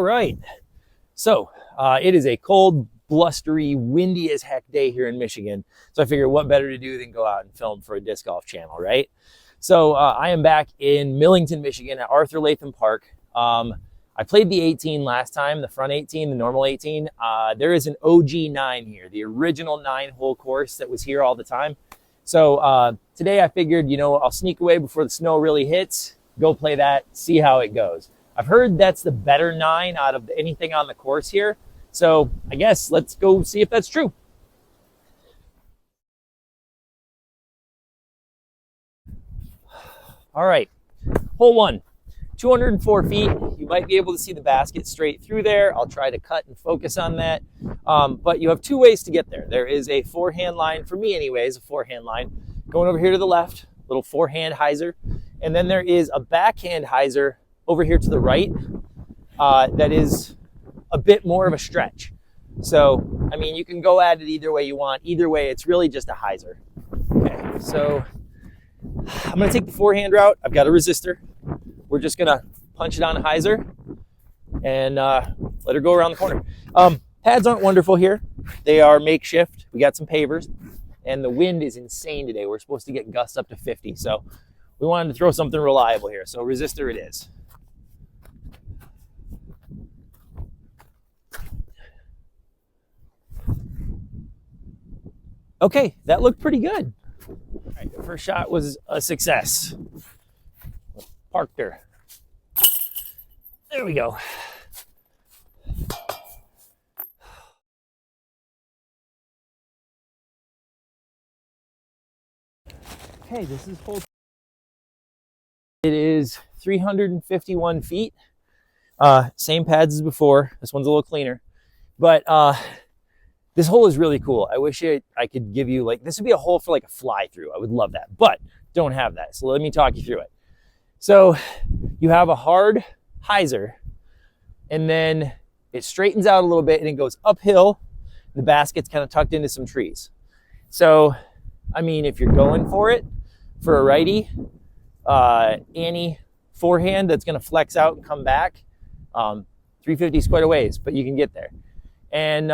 right. So it is a cold, blustery, windy as heck day here in Michigan. So I figured what better to do than go out and film for a disc golf channel, right? So I am back in Millington, Michigan at Arthur Latham Park. I played the 18 last time, the front 18, the normal 18. There is an OG 9 here, the original 9-hole course that was here all the time. So today I figured, you know, I'll sneak away before the snow really hits, go play that, see how it goes. I've heard that's the better 9 out of anything on the course here. So I guess let's go see if that's true. All right, hole 1. 204 feet. You might be able to see the basket straight through there. I'll try to cut and focus on that. But you have 2 ways to get there. There is a forehand line, for me anyways, a forehand line. Going over here to the left, little forehand hyzer. And then there is a backhand hyzer over here to the right that is a bit more of a stretch. So, I mean, you can go at it either way you want. Either way, it's really just a hyzer. Okay, so I'm gonna take the forehand route. I've got a resistor. We're just gonna punch it on a hyzer and let her go around the corner. Pads aren't wonderful here. They are makeshift. We got some pavers and the wind is insane today. We're supposed to get gusts up to 50. So we wanted to throw something reliable here. So resistor it is. Okay, that looked pretty good. All right, the first shot was a success. Parked her. There we go. Okay, this is hole. It is 351 feet. Same pads as before. This one's a little cleaner. But this hole is really cool. I wish I could give you, like, this would be a hole for like a fly through. I would love that, but don't have that. So let me talk you through it. So you have a hard hyzer and then it straightens out a little bit and it goes uphill. The basket's kind of tucked into some trees. So, I mean, if you're going for it for a righty, any forehand that's going to flex out and come back, 350 is quite a ways, but you can get there. And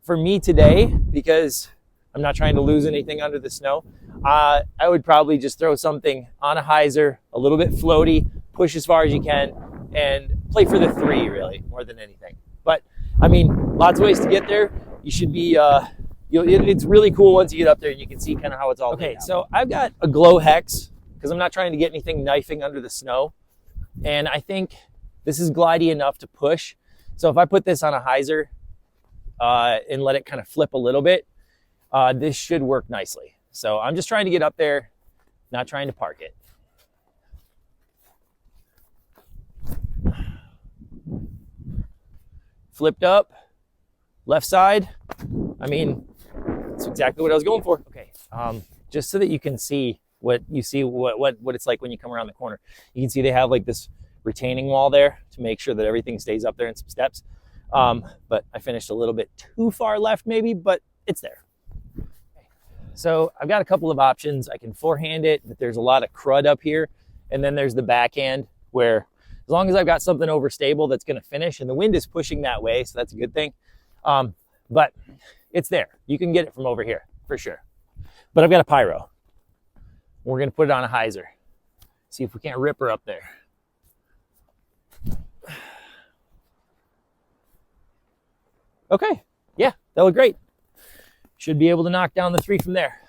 for me today, because I'm not trying to lose anything under the snow, I would probably just throw something on a hyzer, a little bit floaty, push as far as you can, and play for the 3 really, more than anything. But I mean, lots of ways to get there. You should be, it's really cool once you get up there and you can see kind of how it's all okay. So I've got a glow hex because I'm not trying to get anything knifing under the snow. And I think this is glidey enough to push. So if I put this on a hyzer and let it kind of flip a little bit, this should work nicely. So I'm just trying to get up there, not trying to park it. Flipped up, left side. I mean, that's exactly what I was going for. Okay, just so that you can see what it's like when you come around the corner. You can see they have like this retaining wall there to make sure that everything stays up there in some steps. But I finished a little bit too far left maybe, but it's there. So I've got a couple of options. I can forehand it, but there's a lot of crud up here. And then there's the backhand where as long as I've got something overstable that's gonna finish, and the wind is pushing that way, so that's a good thing. But it's there. You can get it from over here for sure. But I've got a pyro. We're gonna put it on a hyzer. See if we can't rip her up there. Okay, yeah, that looked great. Should be able to knock down the 3 from there.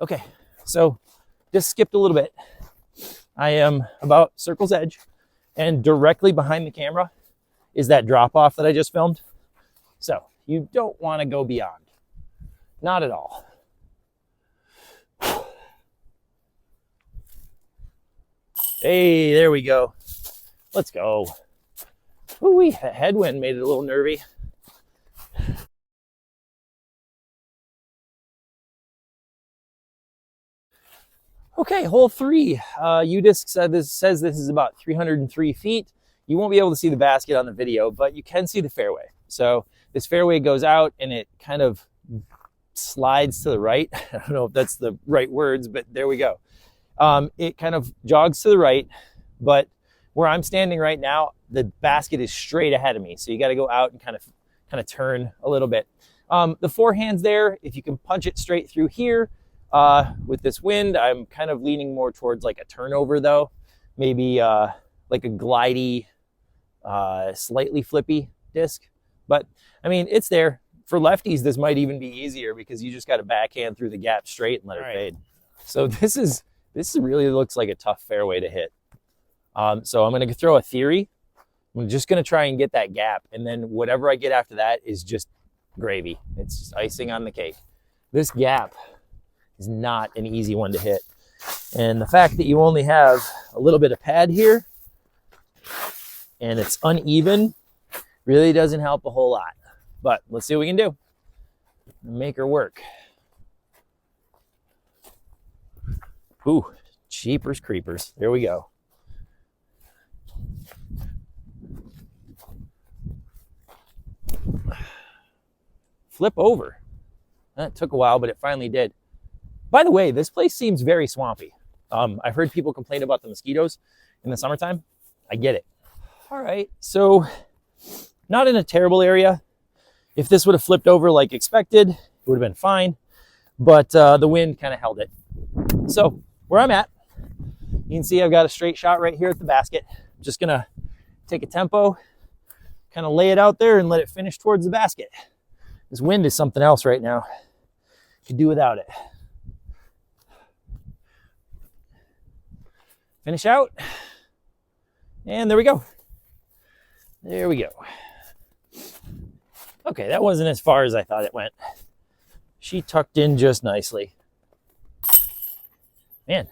Okay, so just skipped a little bit. I am about circle's edge, and directly behind the camera is that drop off that I just filmed. So you don't want to go beyond, not at all. Hey, there we go. Let's go. Ooh, that headwind made it a little nervy. Okay, hole 3. UDisc says this is about 303 feet. You won't be able to see the basket on the video, but you can see the fairway. So this fairway goes out and it kind of slides to the right. I don't know if that's the right words, but there we go. It kind of jogs to the right, but where I'm standing right now, the basket is straight ahead of me. So you got to go out and kind of turn a little bit. The forehand's there. If you can punch it straight through here, with this wind, I'm kind of leaning more towards like a turnover though. Maybe like a glidey, slightly flippy disc. But I mean, it's there. For lefties, this might even be easier because you just got to backhand through the gap straight and let it fade. So this really looks like a tough fairway to hit. So I'm going to throw a theory. I'm just going to try and get that gap. And then whatever I get after that is just gravy. It's just icing on the cake. This gap is not an easy one to hit. And the fact that you only have a little bit of pad here and it's uneven really doesn't help a whole lot. But let's see what we can do. Make her work. Ooh, jeepers creepers. There we go. Flip over. That took a while, but it finally did. By the way, this place seems very swampy. I've heard people complain about the mosquitoes in the summertime. I get it. All right, so not in a terrible area. If this would have flipped over like expected, it would have been fine, but the wind kind of held it. So where I'm at, you can see I've got a straight shot right here at the basket. I'm just gonna take a tempo, kind of lay it out there and let it finish towards the basket. This wind is something else right now. Could do without it. Finish out, and there we go. There we go. Okay, that wasn't as far as I thought it went. She tucked in just nicely. Man,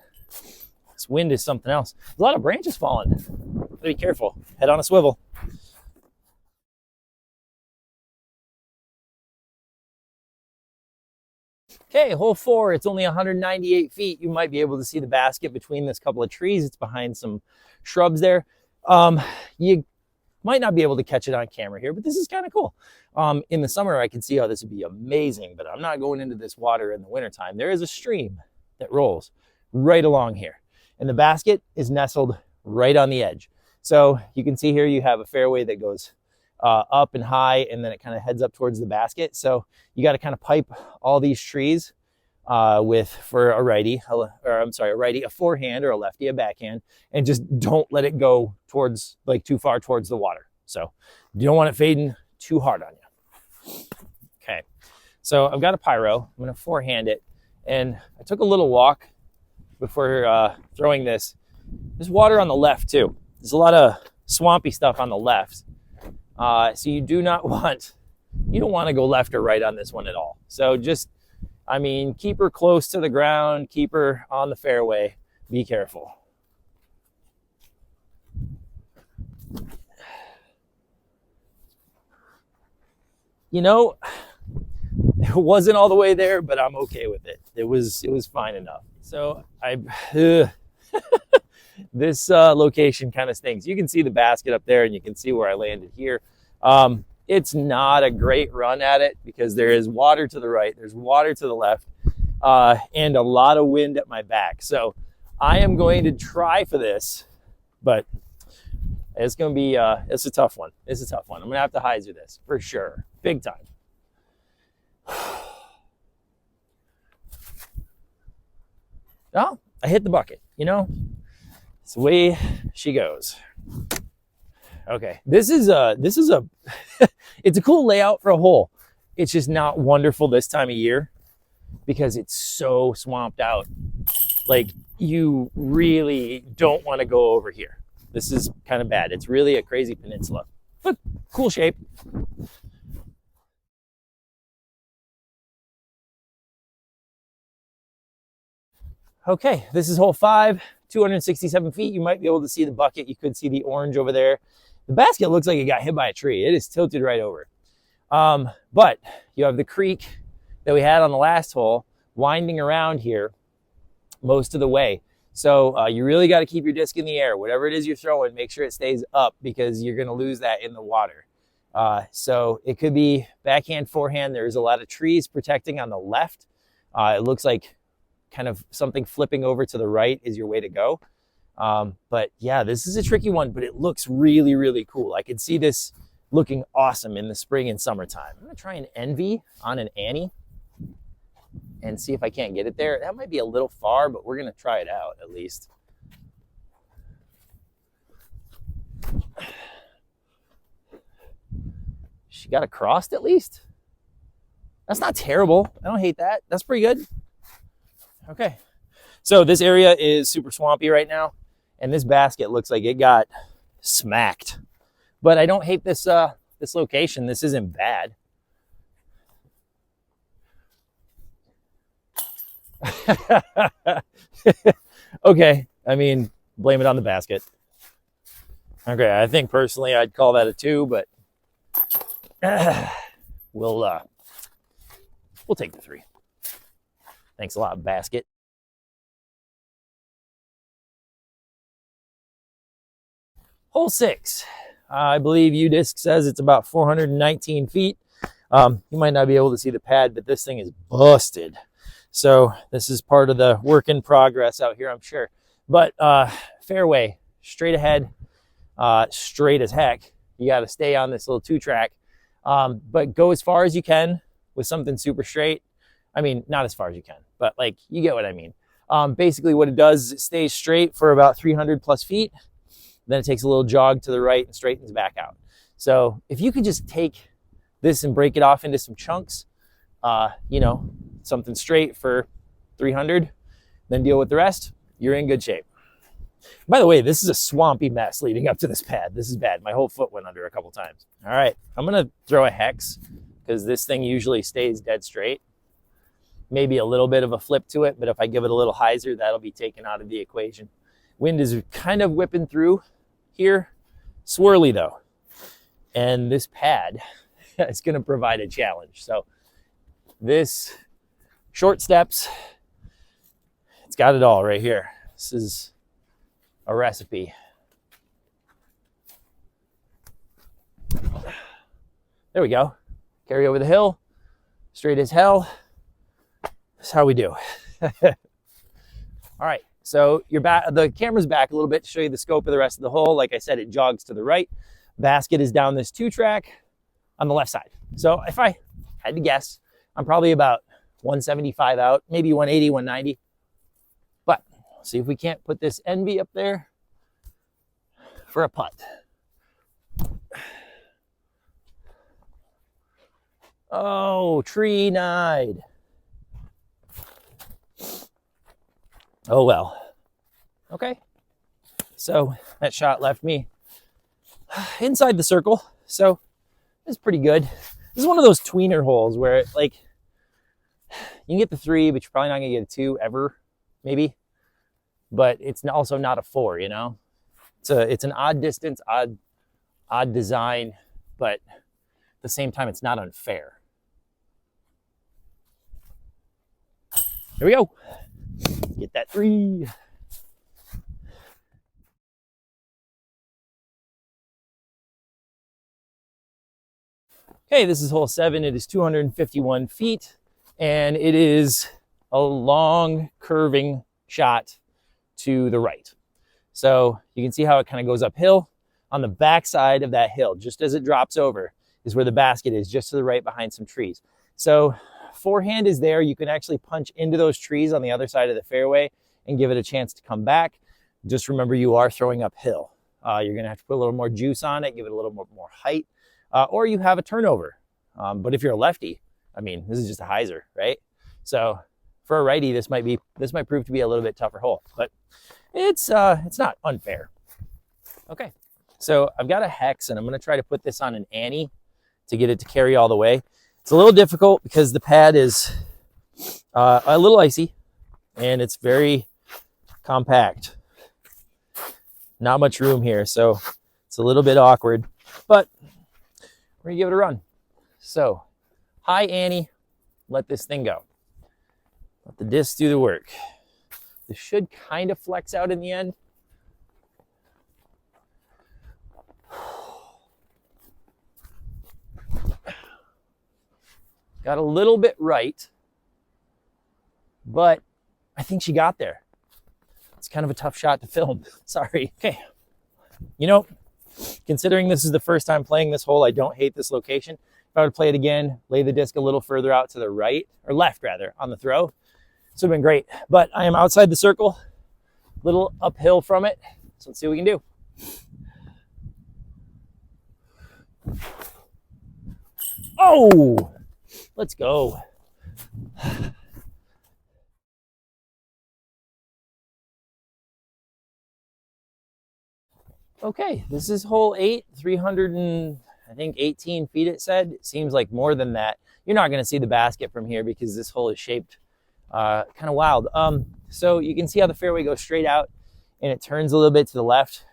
this wind is something else. A lot of branches falling. Be careful. Head on a swivel. Okay, hole 4. It's only 198 feet. You might be able to see the basket between this couple of trees. It's behind some shrubs there. You might not be able to catch it on camera here, but this is kind of cool. In the summer, I can see how this would be amazing, but I'm not going into this water in the wintertime. There is a stream that rolls right along here, and the basket is nestled right on the edge. So you can see here you have a fairway that goes up and high, and then it kind of heads up towards the basket. So you got to kind of pipe all these trees for a righty, a forehand, or a lefty, a backhand, and just don't let it go towards, like, too far towards the water. So you don't want it fading too hard on you. Okay, so I've got a pyro. I'm going to forehand it, and I took a little walk before throwing this. There's water on the left too. There's a lot of swampy stuff on the left. So you don't want to go left or right on this one at all. So just, I mean, keep her close to the ground, keep her on the fairway, be careful. You know, it wasn't all the way there, but I'm okay with it. It was fine enough. So this location kind of stinks. You can see the basket up there, and you can see where I landed here. It's not a great run at it because there is water to the right, there's water to the left, and a lot of wind at my back. So I am going to try for this, but it's going to be, it's a tough one. It's a tough one. I'm going to have to hyzer this for sure. Big time. Oh, I hit the bucket, you know? It's the way she goes. Okay, this is a it's a cool layout for a hole. It's just not wonderful this time of year because it's so swamped out. Like, you really don't want to go over here. This is kind of bad. It's really a crazy peninsula, but cool shape. Okay, this is hole 5, 267 feet. You might be able to see the bucket. You could see the orange over there. The basket looks like it got hit by a tree. It is tilted right over. But you have the creek that we had on the last hole winding around here most of the way. So you really got to keep your disc in the air. Whatever it is you're throwing, make sure it stays up because you're going to lose that in the water. So it could be backhand, forehand. There's a lot of trees protecting on the left. It looks like kind of something flipping over to the right is your way to go. But yeah, this is a tricky one, but it looks really, really cool. I could see this looking awesome in the spring and summertime. I'm gonna try an Envy on an Annie and see if I can't get it there. That might be a little far, but we're gonna try it out at least. She got across at least. That's not terrible. I don't hate that. That's pretty good. Okay. So this area is super swampy right now, and this basket looks like it got smacked. But I don't hate this this location. This isn't bad. Okay. I mean, blame it on the basket. Okay, I think personally I'd call that a 2, but we'll take the 3. Thanks a lot, basket. Hole 6. I believe UDisc says it's about 419 feet. You might not be able to see the pad, but this thing is busted. So this is part of the work in progress out here, I'm sure. But fairway, straight ahead, straight as heck. You got to stay on this little 2-track, but go as far as you can with something super straight. I mean, not as far as you can, but like, you get what I mean. Basically what it does is it stays straight for about 300 plus feet. Then it takes a little jog to the right and straightens back out. So if you could just take this and break it off into some chunks, you know, something straight for 300, then deal with the rest, you're in good shape. By the way, this is a swampy mess leading up to this pad. This is bad. My whole foot went under a couple times. All right, I'm gonna throw a hex because this thing usually stays dead straight. Maybe a little bit of a flip to it, but if I give it a little hyzer, that'll be taken out of the equation. Wind is kind of whipping through here, swirly though. And this pad is gonna provide a challenge. So this short steps, it's got it all right here. This is a recipe. There we go. Carry over the hill, straight as hell. That's how we do. All right, so the camera's back a little bit to show you the scope of the rest of the hole. Like I said, it jogs to the right. Basket is down this 2-track on the left side. So if I had to guess, I'm probably about 175 out, maybe 180, 190. But see if we can't put this Envy up there for a putt. Oh, tree-nied. Oh well. Okay. So that shot left me inside the circle. So it's pretty good. This is one of those tweener holes where it, like, you can get the 3, but you're probably not gonna get a 2 ever, maybe. But it's also not a 4, you know? It's an odd distance, odd design, but at the same time, it's not unfair. Here we go. Get that 3. Okay, this is hole 7. It is 251 feet, and it is a long curving shot to the right. So you can see how it kind of goes uphill. On the back side of that hill, just as it drops over, is where the basket is, just to the right behind some trees. So forehand is there. You can actually punch into those trees on the other side of the fairway and give it a chance to come back. Just remember, you are throwing uphill. You're going to have to put a little more juice on it, give it a little more height, or you have a turnover. But if you're a lefty, I mean, this is just a hyzer, right? So for a righty, this might prove to be a little bit tougher hole, but it's not unfair. Okay, so I've got a hex, and I'm going to try to put this on an Annie to get it to carry all the way. It's a little difficult because the pad is a little icy, and it's very compact. Not much room here, so it's a little bit awkward, but we're gonna give it a run. So, hi Annie, let this thing go. Let the disc do the work. This should kind of flex out in the end. Got a little bit right, but I think she got there. it's kind of a tough shot to film. Sorry. Okay. You know, considering this is the first time playing this hole, I don't hate this location. If I would play it again, lay the disc a little further out to the right, or left rather, on the throw, this would have been great. But I am outside the circle, little uphill from it. So let's see what we can do. Oh, let's go. Okay, this is hole 8, 318 feet it said. It seems like more than that. You're not gonna see the basket from here because this hole is shaped kind of wild. So you can see how the fairway goes straight out and it turns a little bit to the left.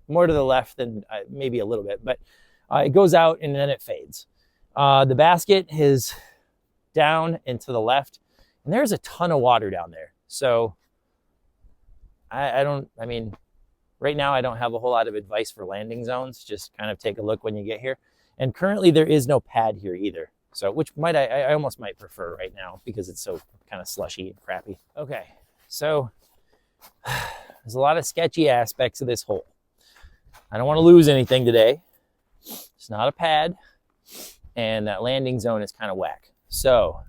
More to the left than maybe a little bit, but it goes out and then it fades. The basket is down and to the left, and there's a ton of water down there. So I mean, right now I don't have a whole lot of advice for landing zones. Just kind of take a look when you get here. And currently there is no pad here either. So which I almost might prefer right now because it's so kind of slushy and crappy. Okay, so there's a lot of sketchy aspects of this hole. I don't want to lose anything today. It's not a pad, and that landing zone is kind of whack. So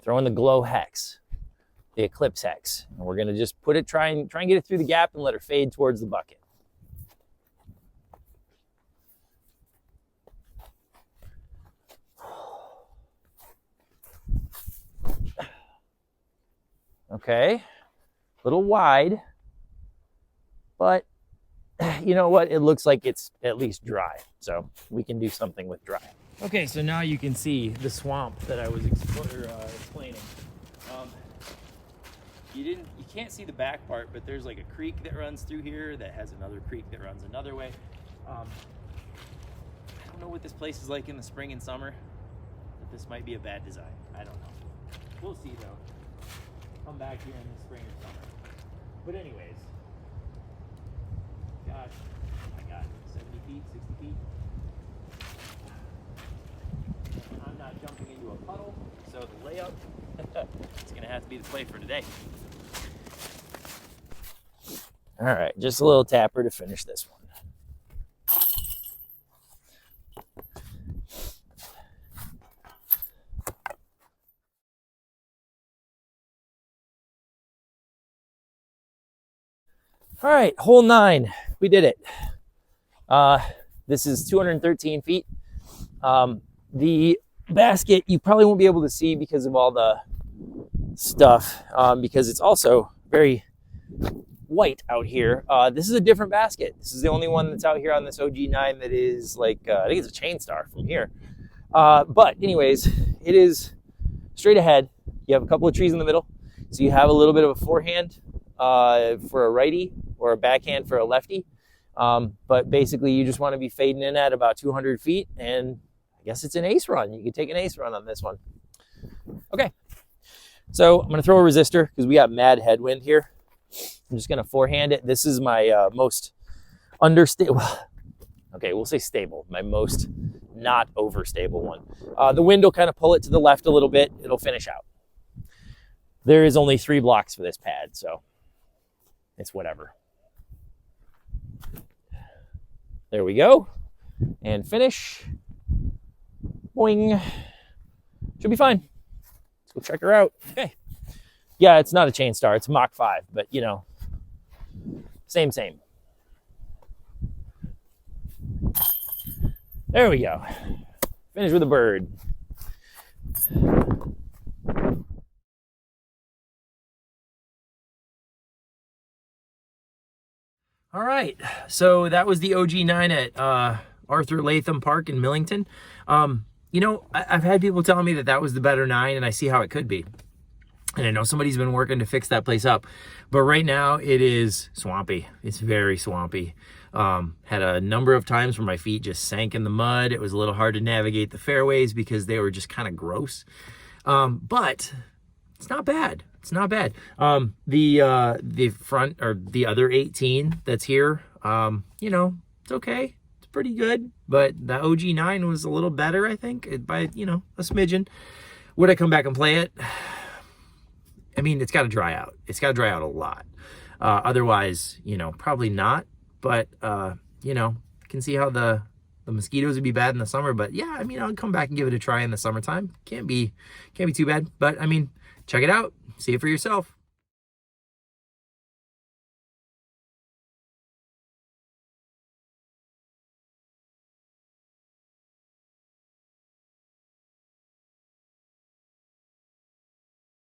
throw in the glow hex, the eclipse hex, and we're gonna just put it, try and get it through the gap and let her fade towards the bucket. Okay, a little wide, but you know what? It looks like it's at least dry, so we can do something with dry. Okay, so now you can see the swamp that I was explaining. You can't see the back part, but there's like a creek that runs through here that has another creek that runs another way. I don't know what this place is like in the spring and summer, but this might be a bad design. I don't know. We'll see though. Come back here in the spring or summer. But anyways, gosh, oh my God, 70 feet, 60 feet. I'm not jumping into a puddle, so the layup, it's gonna have to be the play for today. All right, just a little tapper to finish this one. All right, hole 9, we did it. This is 213 feet. The basket, you probably won't be able to see because of all the stuff, because it's also very white out here. This is a different basket. This is the only one that's out here on this OG9 that is like, I think it's a chain star from here. But anyways, it is straight ahead. You have a couple of trees in the middle. So you have a little bit of a forehand for a righty or a backhand for a lefty. But basically you just want to be fading in at about 200 feet, and I guess it's an ace run. You can take an ace run on this one. Okay, so I'm going to throw a resistor because we got mad headwind here. I'm just going to forehand it. This is my most understable, okay, we'll say stable, my most not overstable one. The wind will kind of pull it to the left a little bit. It'll finish out. There is only 3 blocks for this pad, so it's whatever. There we go. And finish. Boing. Should be fine. Let's go check her out. Okay. Yeah, it's not a chain star. It's Mach 5, but you know, same. There we go. Finish with a bird. All right, so that was the OG9 at Arthur Latham Park in Millington. You know, I've had people telling me that that was the better 9, and I see how it could be. And I know somebody's been working to fix that place up. But right now, it is swampy. It's very swampy. Had a number of times where my feet just sank in the mud. It was a little hard to navigate the fairways because they were just kind of gross. But it's not bad. It's not bad. The front, or the other 18 that's here, you know, it's okay. It's pretty good. But the OG9 was a little better, I think, by, you know, a smidgen. Would I come back and play it? I mean, it's got to dry out. It's got to dry out a lot. Otherwise, you know, probably not. But, you know, I can see how the mosquitoes would be bad in the summer. But yeah, I mean, I'll come back and give it a try in the summertime. Can't be too bad. But I mean, check it out. See it for yourself.